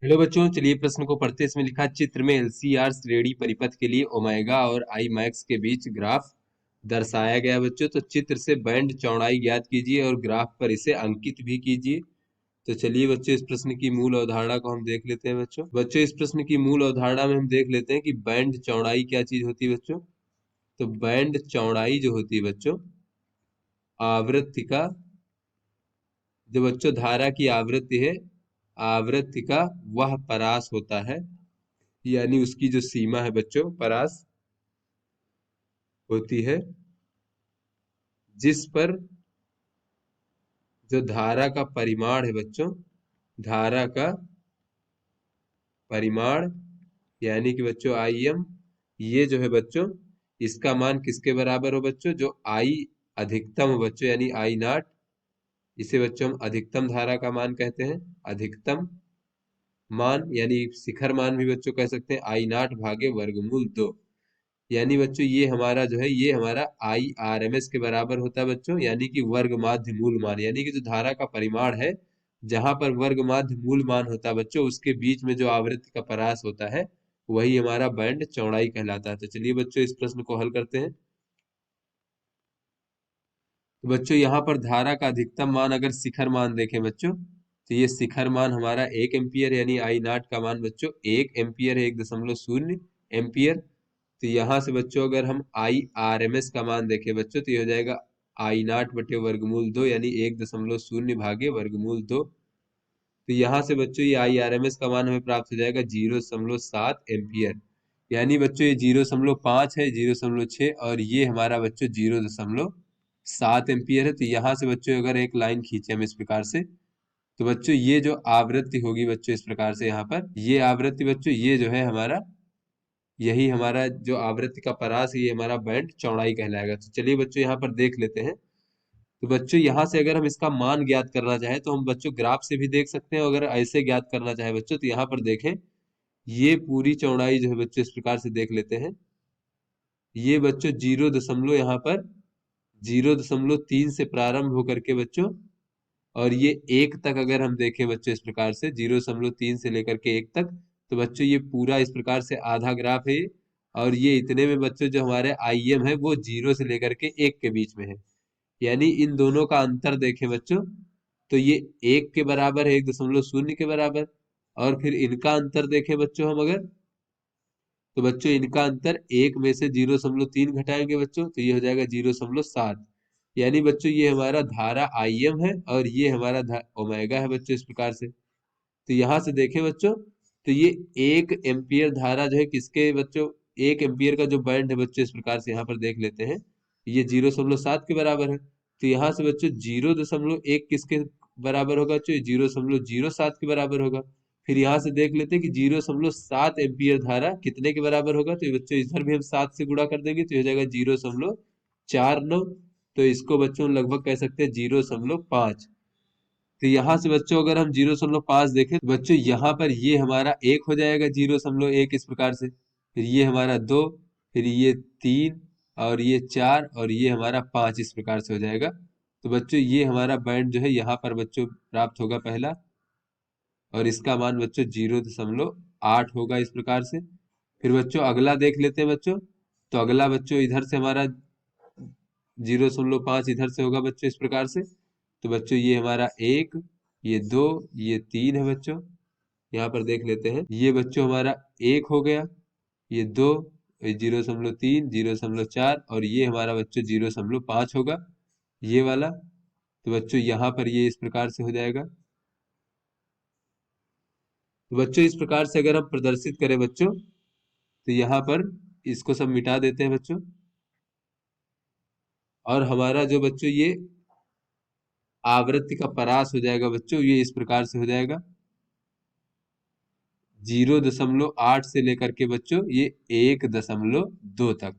Hello बच्चों, चलिए प्रश्न को पढ़ते हैं। इसमें लिखा है, चित्र में एलसीआर श्रेणी परिपथ के लिए ओमेगा और आई मैक्स के बीच ग्राफ दर्शाया गया है। बच्चों तो चित्र से बैंड चौड़ाई ज्ञात कीजिए और ग्राफ पर इसे अंकित भी कीजिए। तो चलिए बच्चों, इस प्रश्न की मूल अवधारणा को हम देख लेते हैं। बच्चों इस प्रश्न की मूल अवधारणा में हम देख लेते हैं कि बैंड चौड़ाई क्या चीज होती है। बच्चों तो बैंड चौड़ाई जो होती है बच्चों, आवृत्ति का, जो बच्चों धारा की आवृत्ति है, आवृत्ति का वह परास होता है, यानी उसकी जो सीमा है बच्चों, परास होती है, जिस पर जो धारा का परिमाण है बच्चों, धारा का परिमाण, यानी कि बच्चों आई एम, ये जो है बच्चों, इसका मान किसके बराबर हो बच्चों, जो आई अधिकतम हो बच्चों, यानी आई नॉट। इसे बच्चों हम अधिकतम धारा का मान कहते हैं। अधिकतम मान यानी शिखर मान भी बच्चों कह सकते हैं, आई नॉट भागे वर्गमूल 2। यानी बच्चों ये हमारा जो है, ये हमारा आई आर एम एस के बराबर होता है बच्चों, यानी कि वर्ग माध्य मूल मान, यानी कि जो धारा का परिमाण है, जहां पर वर्ग माध्य मूल मान होता है बच्चों, उसके बीच में जो आवृत्ति का परास होता है, वही हमारा बैंड चौड़ाई कहलाता है। तो चलिए बच्चों, इस प्रश्न को हल करते हैं। तो बच्चों यहाँ पर धारा का अधिकतम मान अगर शिखर मान देखें बच्चों, तो ये शिखर मान हमारा 1 एम्पियर, यानी आई नॉट का मान बच्चों 1 एम्पियर है, 1.0 एम्पियर। तो यहाँ से बच्चों अगर हम आई आर एम एस का मान देखें बच्चों, तो ये हो जाएगा आई नॉट बटे वर्गमूल 2, यानी 1.0 भागे वर्गमूल 2। तो यहाँ से बच्चों ये आई आर एम एस का मान हमें प्राप्त हो जाएगा 0.7 एम्पियर। यानी बच्चों ये 0.5 है, 0.6, और ये हमारा बच्चों 0.7 एम्पियर है। तो यहाँ से बच्चों अगर एक लाइन खींचे हम इस प्रकार से, तो बच्चों ये जो आवृत्ति होगी बच्चों इस प्रकार से, यहाँ पर ये आवृत्ति बच्चों, ये जो है हमारा, यही हमारा जो आवृत्ति का परास है, ये हमारा बैंड चौड़ाई कहलाएगा। तो चलिए बच्चों यहाँ पर देख लेते हैं। तो बच्चों यहाँ से अगर हम इसका मान ज्ञात करना चाहें, तो हम बच्चों ग्राफ से भी देख सकते हैं। अगर ऐसे ज्ञात करना चाहे बच्चों, तो यहाँ पर देखें, ये पूरी चौड़ाई जो है बच्चों, इस प्रकार से देख लेते हैं। ये बच्चों 0 यहाँ पर 0.3 से प्रारंभ होकर के बच्चों, और ये 1 तक अगर हम देखें बच्चों इस प्रकार से, 0.3 से लेकर के 1 तक, तो बच्चों ये पूरा इस प्रकार से आधा ग्राफ है ये। और ये इतने में बच्चों जो हमारे आई एम है, वो 0 से लेकर के 1 के बीच में है। यानी इन दोनों का अंतर देखें बच्चों, तो ये 1 के बराबर है, 1.0 के बराबर। और फिर इनका अंतर देखें बच्चों हम अगर, तो बच्चों इनका अंतर 1 में से 0.3 घटाएंगे बच्चों, तो ये हो जाएगा 0.7। यानी बच्चों ये हमारा धारा आई एम है, और ये हमारा ओमेगा है बच्चों, इस प्रकार से। तो यहाँ से देखें बच्चों, तो ये 1 एम्पियर धारा जो है किसके बच्चों, 1 एम्पियर का जो बैंड है बच्चों, इस प्रकार से यहाँ पर देख लेते हैं, ये 0.7 के बराबर है। तो यहाँ से बच्चों 0.1 किसके बराबर होगा बच्चों, 0.07 के बराबर होगा। फिर यहाँ से देख लेते हैं कि 0.7 एम्पियर धारा कितने के बराबर होगा, तो ये बच्चों इधर भी हम 7 से गुणा कर देंगे, तो ये हो जाएगा 0.49। तो इसको बच्चों लगभग कह सकते हैं 0.5। तो यहाँ से बच्चों अगर हम 0.5 देखें, तो बच्चों यहाँ पर ये हमारा 1 हो जाएगा, 0.1 इस प्रकार से। फिर ये हमारा 2, फिर ये 3, और ये 4, और ये हमारा 5 इस प्रकार से हो जाएगा। तो बच्चों ये हमारा बैंड जो है यहाँ पर बच्चों प्राप्त होगा पहला, और इसका मान बच्चों 0.8 होगा इस प्रकार से। फिर बच्चों अगला देख लेते हैं बच्चों। तो अगला बच्चों इधर से हमारा 0.5 इधर से होगा बच्चों इस प्रकार से। तो बच्चों ये हमारा 1, ये 2, ये 3 है बच्चों। यहाँ पर देख लेते हैं, ये बच्चों हमारा 1 हो गया, ये 2, ये 0.3, 0.4, और ये हमारा बच्चों 0.5 होगा, ये वाला। तो बच्चों यहाँ पर ये इस प्रकार से हो जाएगा। तो बच्चों इस प्रकार से अगर हम प्रदर्शित करें बच्चों, तो यहाँ पर इसको सब मिटा देते हैं बच्चों, और हमारा जो बच्चों ये आवृत्ति का परास हो जाएगा बच्चों, ये इस प्रकार से हो जाएगा, 0.8 से लेकर के बच्चों ये 1.2 तक।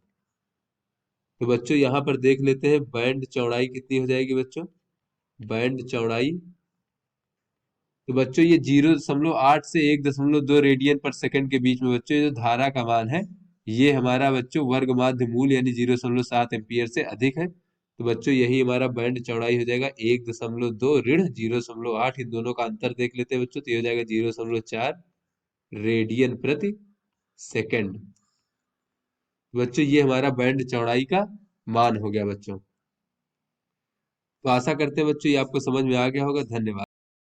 तो बच्चों यहाँ पर देख लेते हैं बैंड चौड़ाई कितनी हो जाएगी बच्चों। बैंड चौड़ाई, तो बच्चों ये 0.8 से 1.2 रेडियन पर सेकंड के बीच में बच्चों ये जो धारा का मान है, ये हमारा बच्चों वर्ग माध्य मूल यानी 0.7 एम्पियर से अधिक है। तो बच्चों यही हमारा बैंड चौड़ाई हो जाएगा 1.2 ऋण 0.8। इन दोनों का अंतर देख लेते हैं बच्चों, तो ये हो जाएगा 0.4। रेडियन प्रति सेकंड। बच्चों ये हमारा बैंड चौड़ाई का मान हो गया बच्चों। तो आशा करते हैं बच्चों ये आपको समझ में आ गया होगा। धन्यवाद।